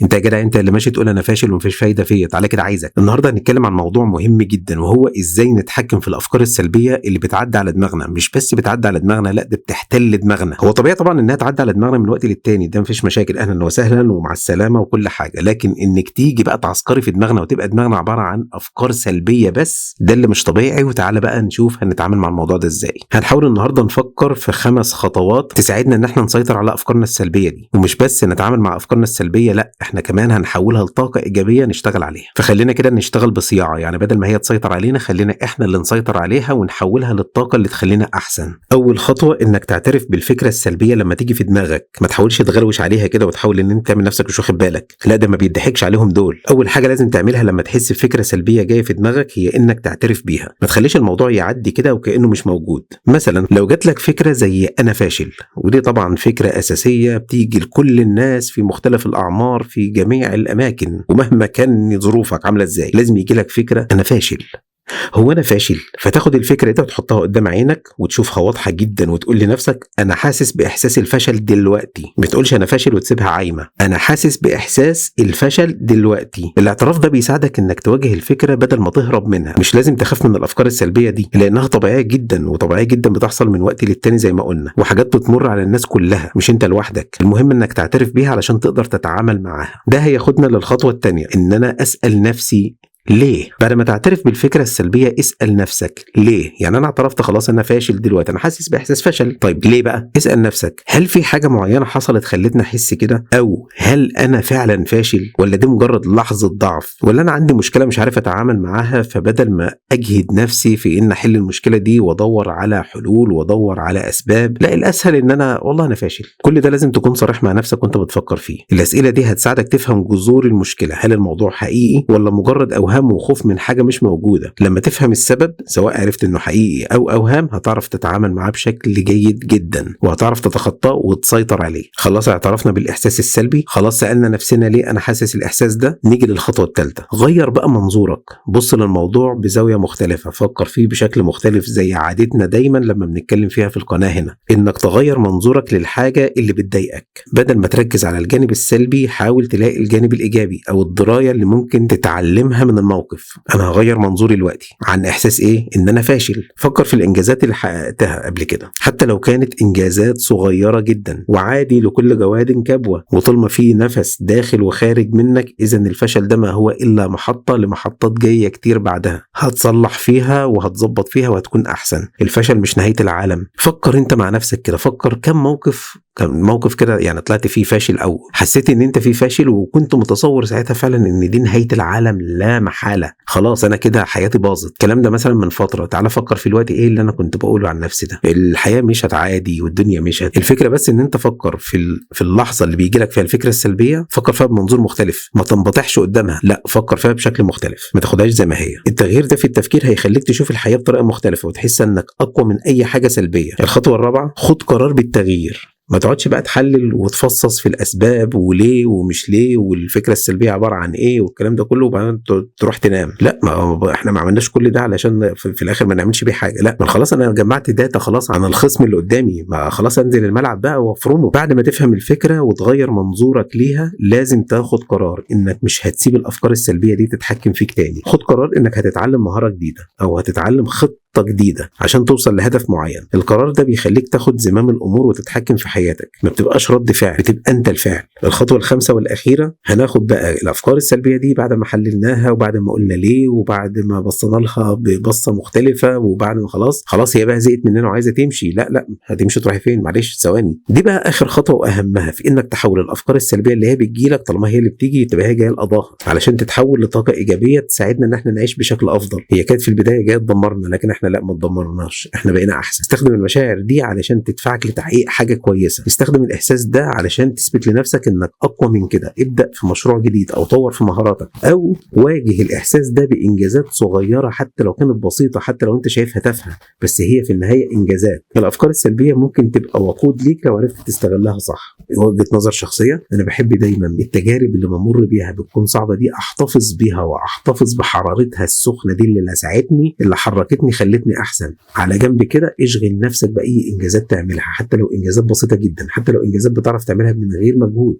انت يا جدع انت اللي ماشي تقول انا فاشل ومفيش فايده فيا، تعالى كده عايزك. النهارده هنتكلم عن موضوع مهم جدا، وهو ازاي نتحكم في الافكار السلبيه اللي بتعدي على دماغنا. مش بس بتعدي على دماغنا، لا ده بتحتل دماغنا. هو طبيعي طبعا انها تعدي على دماغنا من وقت للتاني، ده مفيش مشاكل، اهلا وسهلا ومع السلامه وكل حاجه. لكن انك تيجي بقى تعسكري في دماغنا وتبقى دماغنا عباره عن افكار سلبيه بس، ده اللي مش طبيعي. وتعالى بقى نشوف هنتعامل مع الموضوع ده ازاي. هنحاول النهارده نفكر في 5 خطوات تساعدنا ان احنا نسيطر على افكارنا السلبيه دي. ومش بس نتعامل مع افكارنا السلبيه، لا احنا كمان هنحولها لطاقه ايجابيه نشتغل عليها. فخلينا كده نشتغل بصياعه، يعني بدل ما هي تسيطر علينا خلينا احنا اللي نسيطر عليها ونحولها للطاقه اللي تخلينا احسن. اول خطوه انك تعترف بالفكره السلبيه لما تيجي في دماغك. ما تحاولش تغلوش عليها كده وتحاول ان انت تعمل نفسك مش واخد بالك، لا ده ما بيضحكش عليهم دول. اول حاجه لازم تعملها لما تحس بفكره سلبيه جايه في دماغك هي انك تعترف بيها. ما تخليش الموضوع يعدي كده وكانه مش موجود. مثلا لو جات لك فكره زي انا فاشل، ودي طبعا فكره اساسيه بتيجي لكل الناس في مختلف الاعمار في جميع الاماكن، ومهما كان ظروفك عامله ازاي لازم يجي لك فكره انا فاشل. هو انا فاشل؟ فتاخد الفكره دي وتحطها قدام عينك وتشوفها واضحه جدا وتقول لنفسك انا حاسس باحساس الفشل دلوقتي. ما تقولش انا فاشل وتسيبها عايمه، انا حاسس باحساس الفشل دلوقتي. الاعتراف ده بيساعدك انك تواجه الفكره بدل ما تهرب منها. مش لازم تخاف من الافكار السلبيه دي لانها طبيعيه جدا، وطبيعيه جدا بتحصل من وقت للتاني زي ما قلنا، وحاجات بتمر على الناس كلها مش انت لوحدك. المهم انك تعترف بيها علشان تقدر تتعامل معاها. ده هياخدنا للخطوه الثانيه، ان انا اسال نفسي ليه. بعد ما تعترف بالفكره السلبيه اسال نفسك ليه. يعني انا اعترفت خلاص انا فاشل دلوقتي، انا حاسس باحساس فشل، طيب ليه بقى؟ اسال نفسك هل في حاجه معينه حصلت خلتني احس كده، او هل انا فعلا فاشل، ولا دي مجرد لحظه ضعف، ولا انا عندي مشكله مش عارف اتعامل معاها. فبدل ما اجهد نفسي في ان احل المشكله دي وادور على حلول وادور على اسباب، لا الاسهل ان انا والله انا فاشل. كل ده لازم تكون صريح مع نفسك وانت بتفكر فيه. الاسئله دي هتساعدك تفهم جذور المشكله، هل الموضوع حقيقي ولا مجرد اوهام وخوف من حاجه مش موجوده. لما تفهم السبب سواء عرفت انه حقيقي او اوهام هتعرف تتعامل معاه بشكل جيد جدا، وهتعرف تتخطاه وتسيطر عليه. خلاص اعترفنا بالاحساس السلبي، خلاص سالنا نفسنا ليه انا حاسس الاحساس ده. نيجي للخطوه الثالثه، غير بقى منظورك، بص للموضوع بزاويه مختلفه، فكر فيه بشكل مختلف زي عادتنا دايما لما بنتكلم فيها في القناه هنا. انك تغير منظورك للحاجه اللي بتضايقك، بدل ما تركز على الجانب السلبي حاول تلاقي الجانب الايجابي او الدرايه اللي ممكن تتعلمها من الموقف. انا هغير منظوري دلوقتي عن احساس ايه ان انا فاشل. فكر في الانجازات اللي حققتها قبل كده، حتى لو كانت انجازات صغيره جدا، وعادي لكل جواد كبوه. وطول ما في نفس داخل وخارج منك اذا الفشل ده ما هو الا محطه لمحطات جايه كتير بعدها، هتصلح فيها وهتظبط فيها وهتكون احسن. الفشل مش نهايه العالم. فكر انت مع نفسك كده، فكر كم موقف كده يعني طلعت فيه فاشل او حسيت ان انت فيه فاشل وكنت متصور ساعتها فعلا ان دي نهايه العالم لا محاله، خلاص انا كده حياتي باظت. الكلام ده مثلا من فتره، تعال فكر في الوقت ايه اللي انا كنت بقوله عن نفسي ده. الحياه مشت عادي والدنيا مشت. الفكره بس ان انت فكر في اللحظه اللي بيجي لك فيها الفكره السلبيه، فكر فيها بمنظور مختلف، ما تنبطحش قدامها، لا فكر فيها بشكل مختلف، ما تاخدهاش زي ما هي. التغيير ده في التفكير هيخليك تشوف الحياه بطريقه مختلفه وتحس انك اقوى من اي حاجه سلبيه. الخطوه الرابعه، خد قرار بالتغيير. ما تقعدش بقى تحلل وتفصص في الاسباب وليه ومش ليه والفكره السلبيه عباره عن ايه والكلام ده كله وبعدين تروح تنام. لا ما احنا ما عملناش كل ده علشان في الاخر ما نعملش بيه حاجه. لا ما خلاص انا جمعت داتا خلاص عن الخصم اللي قدامي، ما خلاص انزل الملعب بقى وافرمه. بعد ما تفهم الفكره وتغير منظورك ليها لازم تاخد قرار انك مش هتسيب الافكار السلبيه دي تتحكم فيك تاني. خد قرار انك هتتعلم مهاره جديده او هتتعلم خطه جديده عشان توصل لهدف معين. القرار ده بيخليك تاخد زمام الامور وتتحكم في حياتك، ما بتبقاش رد فعل، بتبقى انت الفاعل. الخطوه الخامسه والاخيره، هناخد بقى الافكار السلبيه دي بعد ما حللناها وبعد ما قلنا ليه وبعد ما بصينا لها ببصه مختلفه وبعد ما خلاص هي بقى زهقت مننا وعايزه تمشي. لا هتمشي تروحي فين؟ معلش ثواني. دي بقى اخر خطوه واهمها في انك تحول الافكار السلبيه اللي هي بتجيلك، طالما هي اللي بتيجي تبقى هي جايه لقضاها علشان تتحول لطاقه ايجابيه تساعدنا ان احنا نعيش بشكل افضل. هي كانت في البدايه جايه تدمرنا لكن احنا لا ما تدمرناش، احنا بقينا احسن. استخدم المشاعر دي علشان تدفعك لتحقيق حاجه كويسه، استخدم الاحساس ده علشان تثبت لنفسك انك اقوى من كده. ابدا في مشروع جديد او طور في مهاراتك او واجه الاحساس ده بانجازات صغيره حتى لو كانت بسيطه، حتى لو انت شايفها تافهه بس هي في النهايه انجازات. الافكار السلبيه ممكن تبقى وقود ليك لو عرفت تستغلها صح. وجهه نظر شخصيه، انا بحب دايما التجارب اللي بمر بيها بتكون صعبه دي احتفظ بيها واحتفظ بحرارتها السخنه دي اللي لسعتني اللي حركتني خلتني احسن. على جنب كده اشغل نفسك باي انجازات تعملها، حتى لو انجازات بسيطه جدا، حتى لو انجازات بتعرف تعملها من غير مجهود.